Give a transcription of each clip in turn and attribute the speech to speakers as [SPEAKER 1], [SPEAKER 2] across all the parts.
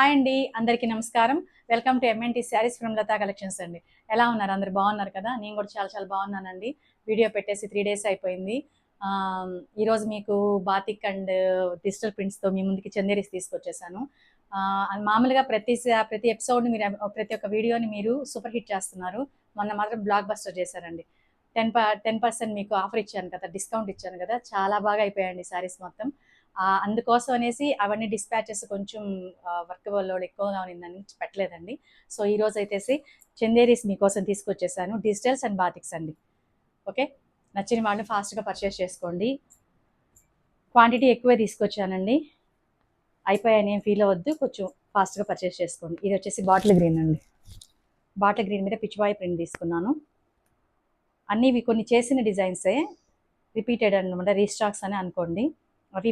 [SPEAKER 1] Hi అండి, అందరికీ నమస్కారం. Welcome to MNT sarees from Lata collections అండి. ఎలా ఉన్నారు? అందరు బాగున్నారు కదా? నేను కూడా చాలా చాలా బాగున్నానండి. వీడియో పెట్టేసి 3 days అయిపోయింది. ఈరోజు మీకు బాతిక్ అండ్ డిజిటల్ ప్రింట్స్తో మీ ముందుకి చందేరీస్ తీసుకొచ్చేసాను. మామూలుగా ప్రతి ఎపిసోడ్ని మీరు ప్రతి ఒక్క వీడియోని మీరు సూపర్ హిట్ చేస్తున్నారు. మొన్న మాత్రం బ్లాక్ బస్టర్ చేశారండి. 10% మీకు ఆఫర్ ఇచ్చాను కదా, డిస్కౌంట్ ఇచ్చాను కదా, చాలా బాగా అయిపోయాయండి శారీస్ మొత్తం. అందుకోసం అనేసి అవన్నీ డిస్పాచెస్ కొంచెం వర్క్ లోడ్ ఎక్కువగా ఉన్నిందని పెట్టలేదండి. సో ఈ రోజు అయితే చందేరీస్ మీకోసం తీసుకొచ్చేసాను, డిజిటల్స్ అండ్ బాతిక్స్ అండి. ఓకే, నచ్చిన వాళ్ళు ఫాస్ట్గా పర్చేస్ చేసుకోండి. క్వాంటిటీ ఎక్కువే తీసుకొచ్చానండి, అయిపోయాయని ఏం ఫీల్ అవ్వద్దు, కొంచెం ఫాస్ట్గా పర్చేస్ చేసుకోండి. ఇది వచ్చేసి బాటిల్ గ్రీన్ అండి. బాటిల్ గ్రీన్ మీద పిచ్చివాయి ప్రింట్ తీసుకున్నాను. అన్నీ ఇవి కొన్ని చేసిన డిజైన్సే, రిపీటెడ్ అనమాట, రీస్టాక్స్ అని అనుకోండి. అవి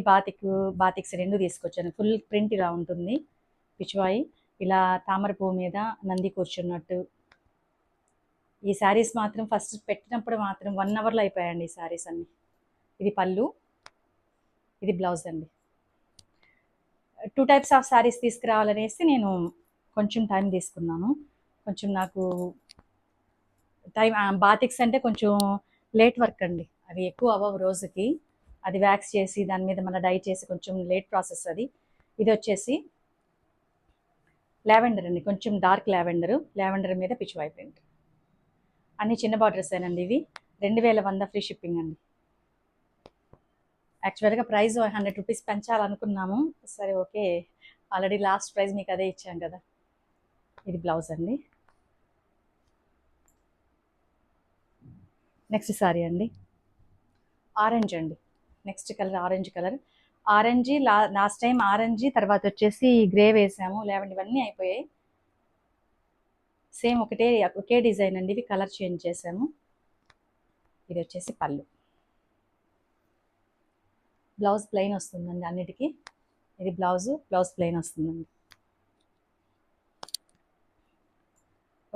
[SPEAKER 1] బాతిక్స్ రెండు తీసుకొచ్చాను. ఫుల్ ప్రింట్ ఇలా ఉంటుంది, పిచ్చివాయి ఇలా తామర పువ్వు మీద నంది కూర్చున్నట్టు. ఈ శారీస్ మాత్రం ఫస్ట్ పెట్టినప్పుడు మాత్రం 1 hourలో అయిపోయాయండి ఈ శారీస్ అన్ని. ఇది పళ్ళు, ఇది బ్లౌజ్ అండి. 2 types ఆఫ్ శారీస్ తీసుకురావాలనేసి నేను కొంచెం టైం తీసుకున్నాను. కొంచెం నాకు టైం, బాతిక్స్ అంటే కొంచెం లేట్ వర్క్ అండి, అవి ఎక్కువ అవ్వవు రోజుకి. అది వ్యాక్స్ చేసి దాని మీద మళ్ళీ డై చేసి కొంచెం లేట్ ప్రాసెస్ అది. ఇది వచ్చేసి లావెండర్ అండి, కొంచెం డార్క్ లావెండర్ మీద పిచ్చివాయి ప్రింట్. అన్ని చిన్న బార్డర్స్ ఏనండి ఇవి. 2100 ఫ్రీ షిప్పింగ్ అండి. యాక్చువల్గా ప్రైస్ 100 రూపీస్ పెంచాలనుకున్నాము, సరే ఓకే, ఆల్రెడీ లాస్ట్ ప్రైస్ మీకు అదే ఇచ్చాం కదా. ఇది బ్లౌజ్ అండి. నెక్స్ట్ సారీ అండి, ఆరెంజ్ అండి. Next colour orange. Last time orange, తర్వాత వచ్చేసి గ్రే వేసాము, లేవండి ఇవన్నీ అయిపోయాయి. సేమ్ ఒకే డిజైన్ అండి, ఇవి కలర్ చేంజ్ చేసాము. ఇది వచ్చేసి పళ్ళు, బ్లౌజ్ ప్లెయిన్ వస్తుందండి అన్నిటికీ. ఇది బ్లౌజ్ ప్లెయిన్ వస్తుందండి.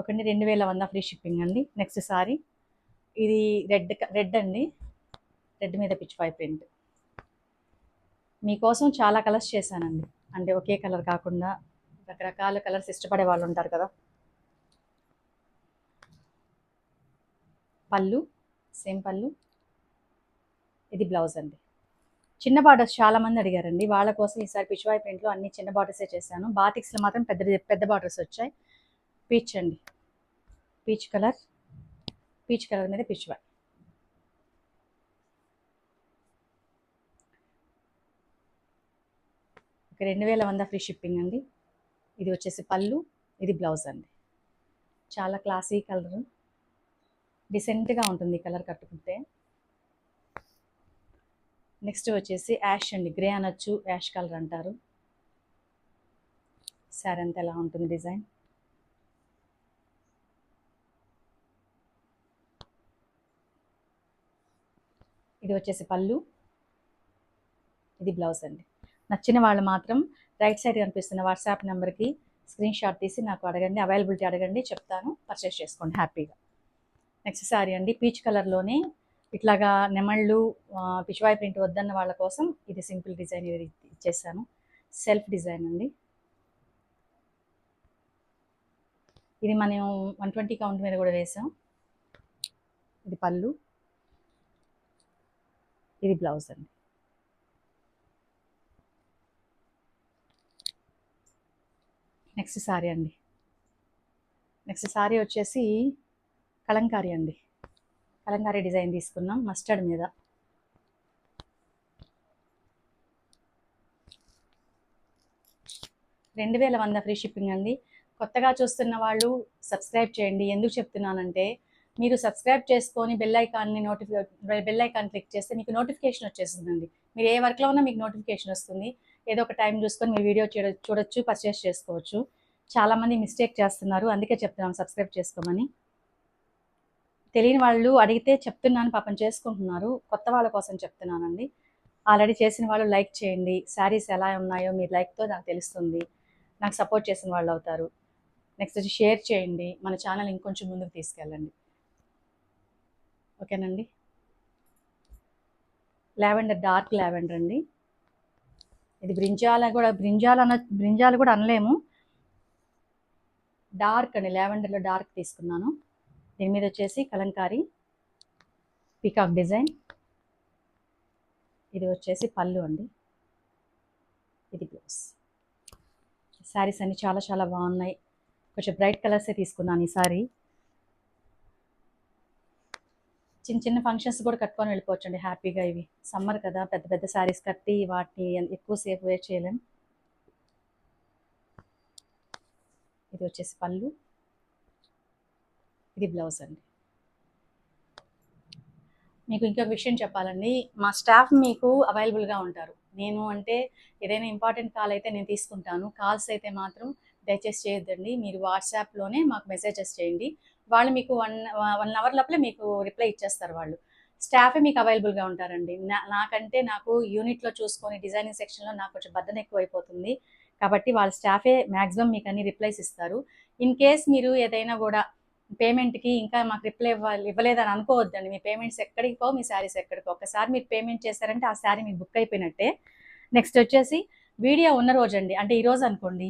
[SPEAKER 1] ఒకటి 2100 ఫ్రీ షిప్పింగ్ అండి. నెక్స్ట్ సారీ, ఇది రెడ్ అండి, రెడ్ మీద పిచ్చివాయి ప్రింట్. మీకోసం చాలా కలర్స్ చేశానండి, అంటే ఒకే కలర్ కాకుండా రకరకాల కలర్స్ ఇష్టపడే వాళ్ళు ఉంటారు కదా. పళ్ళు, సేమ్ పళ్ళు. ఇది బ్లౌజ్ అండి. చిన్న బార్డర్స్ చాలా మంది అడిగారండి, వాళ్ళ కోసం ఈసారి పిచ్చివాయి ప్రింట్లో అన్ని చిన్న బార్డర్సే చేశాను. బాతిక్స్లో మాత్రం పెద్ద బార్డర్స్ వచ్చాయి. పీచ్ అండి, పీచ్ కలర్ మీద పిచ్చివాయి. ఒక 2100 ఫ్రీ షిప్పింగ్ అండి. ఇది వచ్చేసి పళ్ళు, ఇది బ్లౌజ్ అండి. చాలా క్లాసీ కలర్, డిసెంట్గా ఉంటుంది ఈ కలర్ కట్టుకుంటే. నెక్స్ట్ వచ్చేసి యాష్ అండి, గ్రే అనొచ్చు, యాష్ కలర్ అంటారు. శారీ అంతా ఎలా ఉంటుంది డిజైన్. ఇది వచ్చేసి పళ్ళు, ఇది బ్లౌజ్ అండి. నచ్చిన వాళ్ళు మాత్రం రైట్ సైడ్ కనిపిస్తున్న వాట్సాప్ నెంబర్కి స్క్రీన్ షాట్ తీసి నాకు అడగండి, అవైలబిలిటీ అడగండి, చెప్తాను, పర్చేస్ చేసుకోండి హ్యాపీగా. నెక్స్ట్ సారీ అండి, పీచ్ కలర్లోనే ఇట్లాగా నెమళ్ళు పిచ్చివాయి ప్రింట్ వద్దన్న వాళ్ళ కోసం ఇది సింపుల్ డిజైన్ ఇది ఇచ్చేసాను. సెల్ఫ్ డిజైన్ అండి. ఇది మనం 120 కౌంట్ మీద కూడా వేసాం. ఇది పళ్ళు, ఇది బ్లౌజ్ అండి. నెక్స్ట్ సారీ అండి, నెక్స్ట్ సారీ వచ్చేసి కలంకారీ అండి. కలంకారీ డిజైన్ తీసుకున్నాం మస్టర్డ్ మీద. $2100 ఫ్రీ షిప్పింగ్ అండి. కొత్తగా చూస్తున్న వాళ్ళు సబ్స్క్రైబ్ చేయండి. ఎందుకు చెప్తున్నానంటే, మీరు సబ్స్క్రైబ్ చేసుకొని బెల్ ఐకాన్ క్లిక్ చేస్తే మీకు నోటిఫికేషన్ వచ్చేస్తుందండి. మీరు ఏ వర్క్లో ఉన్నా మీకు నోటిఫికేషన్ వస్తుంది. ఏదో ఒక టైం చూసుకొని మీరు వీడియో చూడొచ్చు, పర్చేస్ చేసుకోవచ్చు. చాలామంది మిస్టేక్ చేస్తున్నారు, అందుకే చెప్తున్నాను సబ్స్క్రైబ్ చేసుకోమని. తెలియని వాళ్ళు అడిగితే చెప్తున్నాను, పాపం చేసుకుంటున్నారు. కొత్త వాళ్ళ కోసం చెప్తున్నానండి. ఆల్రెడీ చేసిన వాళ్ళు లైక్ చేయండి. శారీస్ ఎలా ఉన్నాయో మీరు లైక్తో నాకు తెలుస్తుంది, నాకు సపోర్ట్ చేసిన వాళ్ళు అవుతారు. నెక్స్ట్ వచ్చి షేర్ చేయండి, మన ఛానల్ ఇంకొంచెం ముందుకు తీసుకెళ్ళండి. ఓకేనండి. డార్క్ లావెండర్ అండి. ఇది బ్రింజాలు కూడా అనలేము, డార్క్ అండి, లావెండర్లో డార్క్ తీసుకున్నాను. దీని మీద వచ్చేసి కలంకారీ పీకాక్ డిజైన్. ఇది వచ్చేసి పళ్ళు అండి, ఇది బ్లౌజ్. శారీస్ అన్ని చాలా చాలా బాగున్నాయి. కొంచెం బ్రైట్ కలర్సే తీసుకున్నాను ఈసారి. చిన్న చిన్న ఫంక్షన్స్ కూడా కట్టుకొని వెళ్ళిపోవచ్చు అండి హ్యాపీగా. ఇవి సమ్మర్ కదా, పెద్ద పెద్ద శారీస్ కట్టి వాటిని ఎక్కువసేపు వేర్ చేయలేం. ఇది వచ్చేసి పళ్ళు, ఇది బ్లౌజ్ అండి. మీకు ఇంకొక విషయం చెప్పాలండి, మా స్టాఫ్ మీకు అవైలబుల్గా ఉంటారు. నేను అంటే ఏదైనా ఇంపార్టెంట్ కాల్ అయితే నేను తీసుకుంటాను, కాల్స్ అయితే మాత్రం దయచేసి చేయొద్దండి. మీరు వాట్సాప్లోనే మాకు మెసేజెస్ చేయండి, వాళ్ళు మీకు వన్ అవర్ లోపలే మీకు రిప్లై ఇచ్చేస్తారు. వాళ్ళు స్టాఫే మీకు అవైలబుల్గా ఉంటారండి. నాకంటే నాకు యూనిట్లో చూసుకొని డిజైనింగ్ సెక్షన్లో నాకు కొంచెం బద్దన ఎక్కువ అయిపోతుంది, కాబట్టి వాళ్ళ స్టాఫే మ్యాక్సిమం మీకు అన్ని రిప్లైస్ ఇస్తారు. ఇన్ కేస్ మీరు ఏదైనా కూడా పేమెంట్కి ఇంకా మాకు రిప్లై ఇవ్వలేదని అనుకోవద్దండి. మీ పేమెంట్స్ ఎక్కడికి పోవు, మీ శారీస్ ఎక్కడికి. ఒక్కసారి మీరు పేమెంట్ చేశారంటే ఆ శారీ మీకు బుక్ అయిపోయినట్టే. నెక్స్ట్ వచ్చేసి వీడియో ఉన్న రోజు అండి, అంటే ఈరోజు అనుకోండి,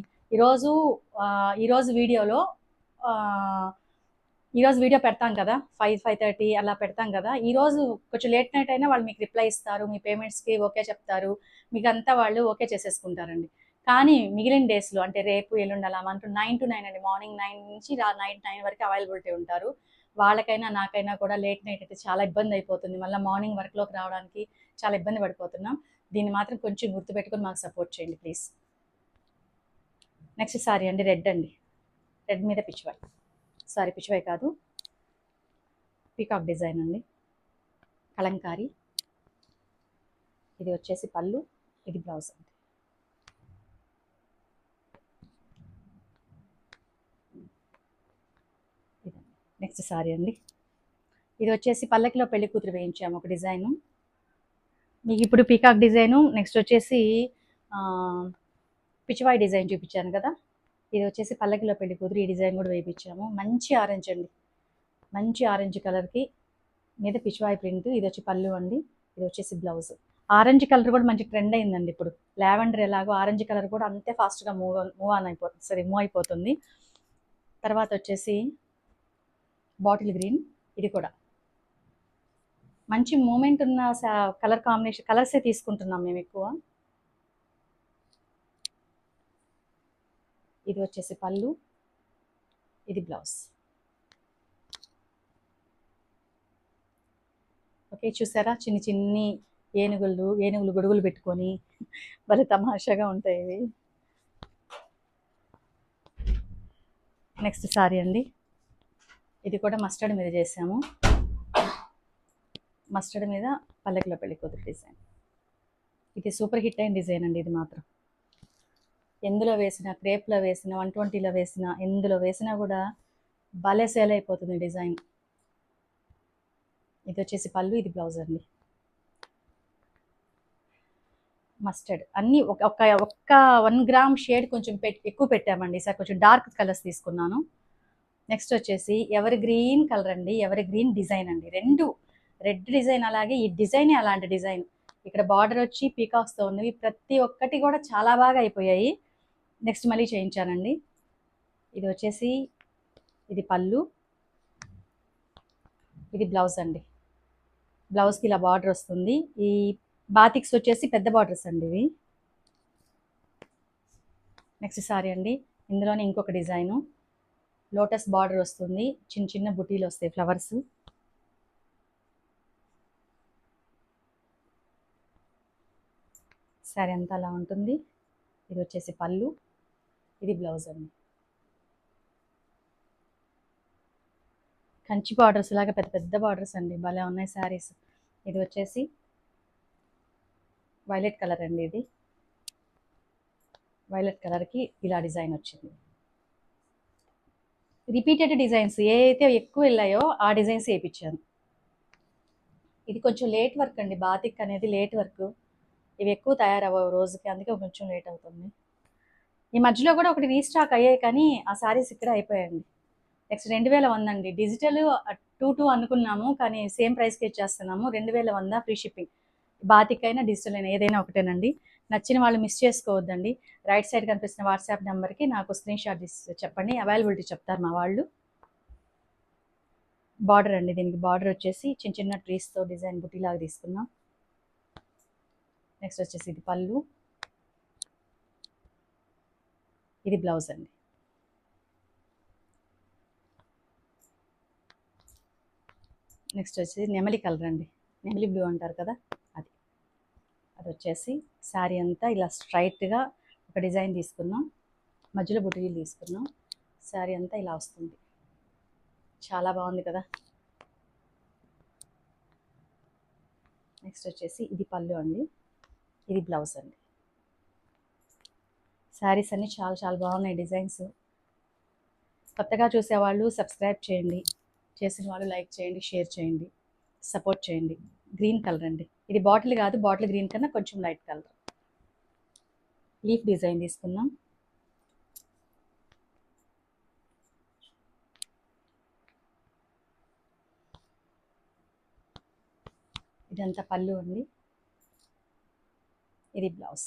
[SPEAKER 1] ఈరోజు వీడియో పెడతాం కదా, 5:30 అలా పెడతాం కదా. ఈరోజు కొంచెం లేట్ నైట్ అయినా వాళ్ళు మీకు రిప్లై ఇస్తారు, మీ పేమెంట్స్కి ఓకే చెప్తారు, మీకు అంతా వాళ్ళు ఓకే చేసేసుకుంటారండి. కానీ మిగిలిన డేస్లో అంటే రేపు ఎల్లుండి అలా మనకు 9 to 9 అండి, మార్నింగ్ 9 నుంచి నైట్ 9 వరకు అవైలబిలిటీ ఉంటారు. వాళ్ళకైనా నాకైనా కూడా లేట్ నైట్ అయితే చాలా ఇబ్బంది అయిపోతుంది, మళ్ళీ మార్నింగ్ వర్క్లోకి రావడానికి చాలా ఇబ్బంది పడిపోతున్నాం. దీన్ని మాత్రం కొంచెం గుర్తుపెట్టుకొని మాకు సపోర్ట్ చేయండి ప్లీజ్. నెక్స్ట్ సారీ అండి, రెడ్ అండి, రెడ్ మీద పిచ్చివాయి కాదు, పీకాక్ డిజైన్ అండి, కలంకారీ. ఇది వచ్చేసి పళ్ళు, ఇది బ్లౌజ్ అండి. నెక్స్ట్ సారీ అండి, ఇది వచ్చేసి పల్లకిలో పెళ్లి కూతురు వేయించాము ఒక డిజైను. మీకు ఇప్పుడు పీకాక్ డిజైను, నెక్స్ట్ వచ్చేసి పిచ్చివాయి డిజైన్ చూపించాను కదా, ఇది వచ్చేసి పల్లకిలో పెళ్లి కూతురు. ఈ డిజైన్ కూడా వేయించాము. మంచి ఆరెంజ్ అండి, మంచి ఆరెంజ్ కలర్కి మీద పిచ్చివాయి ప్రింట్. ఇది వచ్చి పళ్ళు అండి, ఇది వచ్చేసి బ్లౌజ్. ఆరెంజ్ కలర్ కూడా మంచి ట్రెండ్ అయిందండి ఇప్పుడు. లావెండర్ ఎలాగో ఆరెంజ్ కలర్ కూడా అంతే ఫాస్ట్గా మూవ్ అయిపోతుంది. తర్వాత వచ్చేసి బాటిల్ గ్రీన్, ఇది కూడా మంచి మూమెంట్ ఉన్న కలర్ కాంబినేషన్, కలర్సే తీసుకుంటున్నాం మేము ఎక్కువ. ఇది వచ్చేసి పళ్ళు, ఇది బ్లౌజ్. ఓకే, చూసారా, చిన్ని చిన్ని ఏనుగులు గొడుగులు పెట్టుకొని భలే తమాషాగా ఉంటాయి ఇవి. నెక్స్ట్ సారీ అండి, ఇది కూడా మస్టర్డ్ మీద చేసాము. మస్టర్డ్ మీద పల్లకిలో పెళ్లి కూతురు డిజైన్. ఇది సూపర్ హిట్ అయిన డిజైన్ అండి. ఇది మాత్రం ఎందులో వేసినా, క్రేప్లో వేసినా, 120లో వేసినా, ఎందులో వేసినా కూడా భలే సేల్ అయిపోతుంది డిజైన్. ఇది వచ్చేసి పళ్ళు, ఇది బ్లౌజ్ అండి. మస్టర్డ్ అన్నీ ఒక్క 1 గ్రామ్ షేడ్ కొంచెం ఎక్కువ పెట్టామండి. ఈసారి కొంచెం డార్క్ కలర్స్ తీసుకున్నాను. నెక్స్ట్ వచ్చేసి ఎవర్ గ్రీన్ కలర్ అండి, ఎవర్ గ్రీన్ డిజైన్ అండి. 2 రెడ్ డిజైన్, అలాగే ఈ డిజైనే అలాంటి డిజైన్. ఇక్కడ బార్డర్ వచ్చి పీకాక్స్తో ఉన్నవి, ప్రతి ఒక్కటి కూడా చాలా బాగా అయిపోయాయి. నెక్స్ట్ మళ్ళీ చేయించానండి. ఇది వచ్చేసి ఇది పళ్ళు, ఇది బ్లౌజ్ అండి. బ్లౌజ్కి ఇలా బార్డర్ వస్తుంది. ఈ బాతిక్స్ వచ్చేసి పెద్ద బార్డర్స్ అండి ఇవి. నెక్స్ట్ సారీ అండి, ఇందులోనే ఇంకొక డిజైను, లోటస్ బార్డర్ వస్తుంది, చిన్న చిన్న బుటీలు వస్తాయి ఫ్లవర్స్. సారీ అంతా అలా ఉంటుంది. ఇది వచ్చేసి పళ్ళు, ఇది బ్లౌజ్ అండి. కంచి బార్డర్స్ లాగా పెద్ద పెద్ద బార్డర్స్ అండి, భలే ఉన్నాయి శారీస్. ఇది వచ్చేసి వైలెట్ కలర్ అండి, ఇది వైలెట్ కలర్కి ఇలా డిజైన్ వచ్చింది. రిపీటెడ్ డిజైన్స్ ఏ అయితే ఎక్కువ వెళ్ళాయో ఆ డిజైన్స్ వేయించాను. ఇది కొంచెం లేట్ వర్క్ అండి, బాతిక్ అనేది లేట్ వర్క్. ఇవి ఎక్కువ తయారవ్వవు రోజుకి, అందుకే కొంచెం లేట్ అవుతుంది. ఈ మధ్యలో కూడా ఒకటి రీస్టాక్ అయ్యాయి, కానీ ఆ శారీస్ ఇక్కడ అయిపోయాయండి. నెక్స్ట్ 2100 అండి. డిజిటల్ 2 అనుకున్నాము, కానీ సేమ్ ప్రైస్కి ఇచ్చేస్తున్నాము. 2100 ఫ్రీ షిప్పింగ్. బాతిక్ అయినా డిజిటల్ అయినా ఏదైనా ఒకటేనండి. నచ్చిన వాళ్ళు మిస్ చేసుకోవద్దండి. రైట్ సైడ్ కనిపిస్తున్న వాట్సాప్ నెంబర్కి నాకు స్క్రీన్ షాట్ తీసి చెప్పండి, అవైలబిలిటీ చెప్తారు మా వాళ్ళు. బార్డర్ అండి, దీనికి బార్డర్ వచ్చేసి చిన్న చిన్న ట్రీస్తో డిజైన్ బుటీలాగా తీసుకున్నాం. నెక్స్ట్ వచ్చేసి ఇది పళ్ళు, ఇది బ్లౌజ్ అండి. నెక్స్ట్ వచ్చేసి నెమలి కలర్ అండి, నెమలి బ్లూ అంటారు కదా, అది అది వచ్చేసి శారీ అంతా ఇలా స్ట్రైట్గా ఒక డిజైన్ తీసుకున్నాం, మధ్యలో బుటీలు తీసుకున్నాం. శారీ అంతా ఇలా వస్తుంది, చాలా బాగుంది కదా. నెక్స్ట్ వచ్చేసి ఇది పళ్ళు అండి, ఇది బ్లౌజ్ అండి. శారీస్ అన్నీ చాలా చాలా బాగున్నాయి డిజైన్స్. కొత్తగా చూసేవాళ్ళు సబ్స్క్రైబ్ చేయండి, చేసిన వాళ్ళు లైక్ చేయండి, షేర్ చేయండి, సపోర్ట్ చేయండి. గ్రీన్ కలర్ అండి, ఇది బాటిల్ కాదు, బాటిల్ గ్రీన్ కన్నా కొంచెం లైట్ కలర్. లీఫ్ డిజైన్ తీసుకున్నాం. ఇదంతా పళ్ళు అండి, ఇది బ్లౌజ్.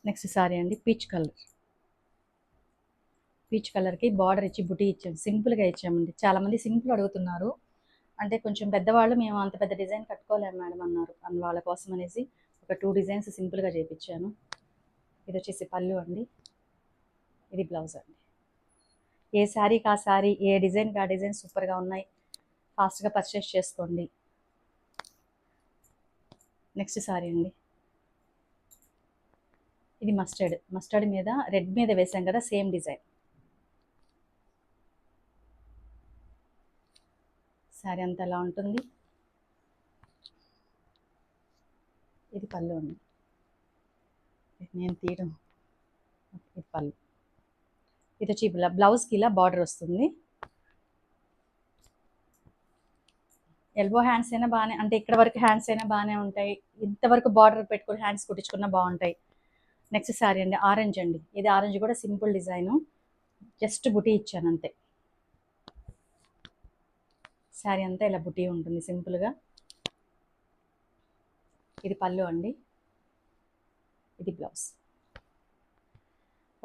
[SPEAKER 1] నెక్స్ట్ సారీ అండి, పీచ్ కలర్. పీచ్ కలర్కి బార్డర్ ఇచ్చి బుటీ ఇచ్చాము, సింపుల్గా ఇచ్చామండి. చాలామంది సింపుల్ అడుగుతున్నారు, అంటే కొంచెం పెద్దవాళ్ళు మేము అంత పెద్ద డిజైన్ కట్టుకోలేము మేడం అన్నారు, వాళ్ళ కోసం అనేసి ఒక 2 డిజైన్స్ సింపుల్గా చేయించాను. ఇది వచ్చేసి పళ్ళు అండి, ఇది బ్లౌజ్ అండి. ఏ శారీకి ఆ శారీ, ఏ డిజైన్కి ఆ డిజైన్ సూపర్గా ఉన్నాయి, ఫాస్ట్గా పర్చేస్ చేసుకోండి. నెక్స్ట్ శారీ అండి, ఇది మస్టర్డ్ మీద రెడ్ మీద వేసాం కదా, సేమ్ డిజైన్. శారీ అంతా ఎలా ఉంటుంది. ఇది పళ్ళు అండి, నేను తీయడం, ఇది పళ్ళు. ఇది వచ్చి బ్లౌజ్కి ఇలా బార్డర్ వస్తుంది. ఎల్బో హ్యాండ్స్ అయినా బాగానే, అంటే ఇక్కడ వరకు హ్యాండ్స్ అయినా బాగానే ఉంటాయి, ఇంతవరకు బార్డర్ పెట్టుకుని హ్యాండ్స్ కుట్టించుకున్నా బాగుంటాయి. నెక్స్ట్ శారీ అండి, ఆరెంజ్ అండి. ఇది ఆరెంజ్ కూడా సింపుల్ డిజైను, జస్ట్ బుటీ ఇచ్చాను అంతే. శారీ అంతా ఇలా బుటీ ఉంటుంది సింపుల్గా. ఇది పళ్ళు అండి, ఇది బ్లౌజ్.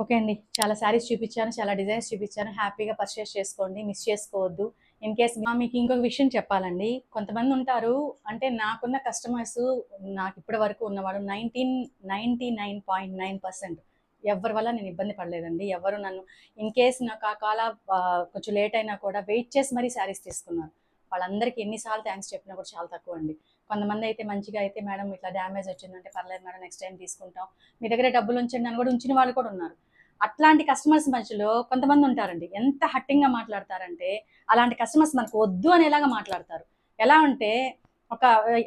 [SPEAKER 1] ఓకే అండి, చాలా శారీస్ చూపించాను, చాలా డిజైన్స్ చూపించాను. హ్యాపీగా పర్చేస్ చేసుకోండి, మిస్ చేసుకోవద్దు. ఇన్ కేస్ మీకు ఇంకొక విషయం చెప్పాలండి, కొంతమంది ఉంటారు, అంటే నాకున్న కస్టమర్స్, నాకు ఇప్పటి వరకు ఉన్నవాడు 99.9% ఎవరి వల్ల నేను ఇబ్బంది పడలేదండి. ఎవరు నన్ను ఇన్ కేస్ నాకు ఆ కాల కొంచెం లేట్ అయినా కూడా వెయిట్ చేసి మరీ శారీస్ తీసుకున్నారు. వాళ్ళందరికీ ఎన్నిసార్లు థ్యాంక్స్ చెప్పినా కూడా చాలా తక్కువ అండి. కొంతమంది అయితే మంచిగా అయితే, మేడం ఇట్లా డ్యామేజ్ వచ్చిందంటే పర్లేదు మేడం, నెక్స్ట్ టైం తీసుకుంటాం, మీ దగ్గర డబ్బులు ఉంచండి అని కూడా ఉంచిన వాళ్ళు కూడా ఉన్నారు. అట్లాంటి కస్టమర్స్ మధ్యలో కొంతమంది ఉంటారండి, ఎంత హట్టింగ్గా మాట్లాడతారంటే, అలాంటి కస్టమర్స్ మనకు వద్దు అనేలాగా మాట్లాడతారు. ఎలా అంటే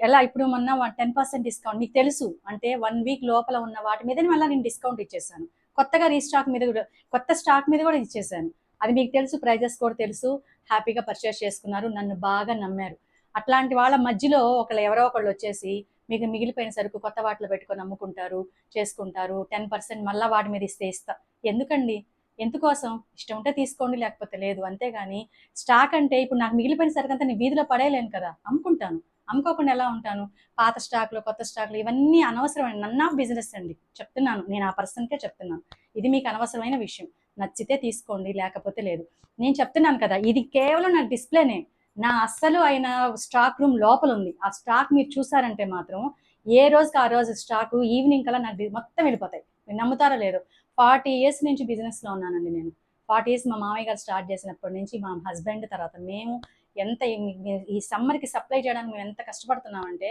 [SPEAKER 1] ఎలా ఇప్పుడు మొన్న 10% డిస్కౌంట్ మీకు తెలుసు అంటే 1 వీక్ లోపల ఉన్న వాటి మీద మళ్ళీ నేను డిస్కౌంట్ ఇచ్చేసాను. కొత్తగా రీస్టాక్ మీద కూడా, కొత్త స్టాక్ మీద కూడా ఇచ్చేసాను. అది మీకు తెలుసు, ప్రైజెస్ కూడా తెలుసు. హ్యాపీగా పర్చేస్ చేసుకున్నారు, నన్ను బాగా నమ్మారు. అట్లాంటి వాళ్ళ మధ్యలో ఎవరో ఒకళ్ళు వచ్చేసి మీకు మిగిలిపోయిన సరుకు కొత్త వాటిలో పెట్టుకొని అమ్ముకుంటారు, చేసుకుంటారు. 10% మళ్ళీ వాటి మీద ఇస్తా. ఎందుకండి? ఎందుకోసం? ఇష్టం ఉంటే తీసుకోండి, లేకపోతే లేదు, అంతేగాని స్టాక్ అంటే ఇప్పుడు నాకు మిగిలిపోయిన సరుకు అంతా నేను వీధిలో పడేయలేను కదా, అమ్ముకుంటాను. అమ్ముకోకుండా ఎలా ఉంటాను? పాత స్టాక్లు, కొత్త స్టాక్లు ఇవన్నీ అనవసరమైన, నన్ ఆఫ్ బిజినెస్ అండి చెప్తున్నాను, నేను ఆ పర్సన్కే చెప్తున్నాను. ఇది మీకు అనవసరమైన విషయం. నచ్చితే తీసుకోండి, లేకపోతే లేదు. నేను చెప్తున్నాను కదా, ఇది కేవలం నా డిస్ప్లేనే. నా అస్సలు అయిన స్టాక్ రూమ్ లోపల ఉంది. ఆ స్టాక్ మీరు చూసారంటే మాత్రం ఏ రోజుకి ఆ రోజు స్టాక్ ఈవినింగ్ కల్లా నాకు మొత్తం వెళ్ళిపోతాయి. మీరు నమ్ముతారో లేదో, 40 years నుంచి బిజినెస్లో ఉన్నానండి నేను. 40 years మా మామయ్య గారు స్టార్ట్ చేసినప్పటి నుంచి, మా హస్బెండ్, తర్వాత మేము ఎంత ఈ సమ్మర్కి సప్లై చేయడానికి మేము ఎంత కష్టపడుతున్నామంటే,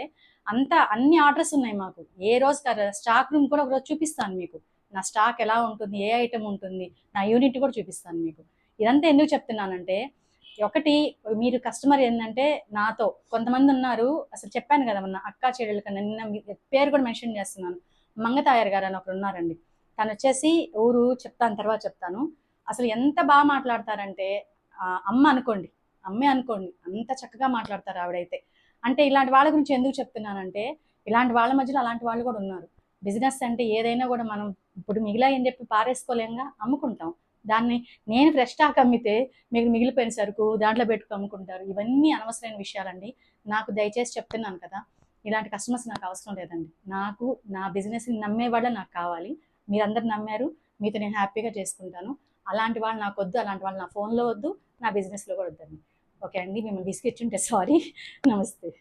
[SPEAKER 1] అన్ని ఆర్డర్స్ ఉన్నాయి మాకు. ఏ రోజు స్టాక్ రూమ్ కూడా ఒకరోజు చూపిస్తాను మీకు, నా స్టాక్ ఎలా ఉంటుంది, ఏ ఐటమ్ ఉంటుంది, నా యూనిట్ కూడా చూపిస్తాను మీకు. ఇదంతా ఎందుకు చెప్తున్నానంటే, ఒకటి మీరు కస్టమర్ ఏంటంటే, నాతో కొంతమంది ఉన్నారు, అసలు చెప్పాను కదా మొన్న అక్కా చెల్లెలు కన్నా, నిన్న పేరు కూడా మెన్షన్ చేస్తున్నాను, మంగతాయర్ గారు అని ఒకరు ఉన్నారండి. తను వచ్చేసి ఊరు చెప్తాను, తర్వాత చెప్తాను. అసలు ఎంత బాగా మాట్లాడతారంటే, అమ్మ అనుకోండి, అమ్మే అనుకోండి, అంత చక్కగా మాట్లాడతారు ఆవిడైతే. అంటే ఇలాంటి వాళ్ళ గురించి ఎందుకు చెప్తున్నానంటే, ఇలాంటి వాళ్ళ మధ్యలో అలాంటి వాళ్ళు కూడా ఉన్నారు. బిజినెస్ అంటే ఏదైనా కూడా మనం ఇప్పుడు మిగిలాయని చెప్పి పారేసుకోలేంగా, అమ్ముకుంటాం. దాన్ని నేను ఫ్రెష్ స్టాక్ అమ్మితే మీకు మిగిలిపోయిన సరుకు దాంట్లో పెట్టుకు అమ్ముకుంటారు. ఇవన్నీ అనవసరమైన విషయాలండి. నాకు దయచేసి చెప్తున్నాను కదా, ఇలాంటి కస్టమర్స్ నాకు అవసరం లేదండి. నాకు నా బిజినెస్ని నమ్మే వాళ్ళే నాకు కావాలి. మీరందరు నమ్మారు, మీతో నేను హ్యాపీగా చేసుకుంటాను. అలాంటి వాళ్ళు నాకు వద్దు, అలాంటి వాళ్ళు నా ఫోన్లో వద్దు, నా బిజినెస్లో కూడా వద్దండి. ఓకే అండి, మిమ్మల్ని విసిగిచ్చుంటే సారీ. నమస్తే.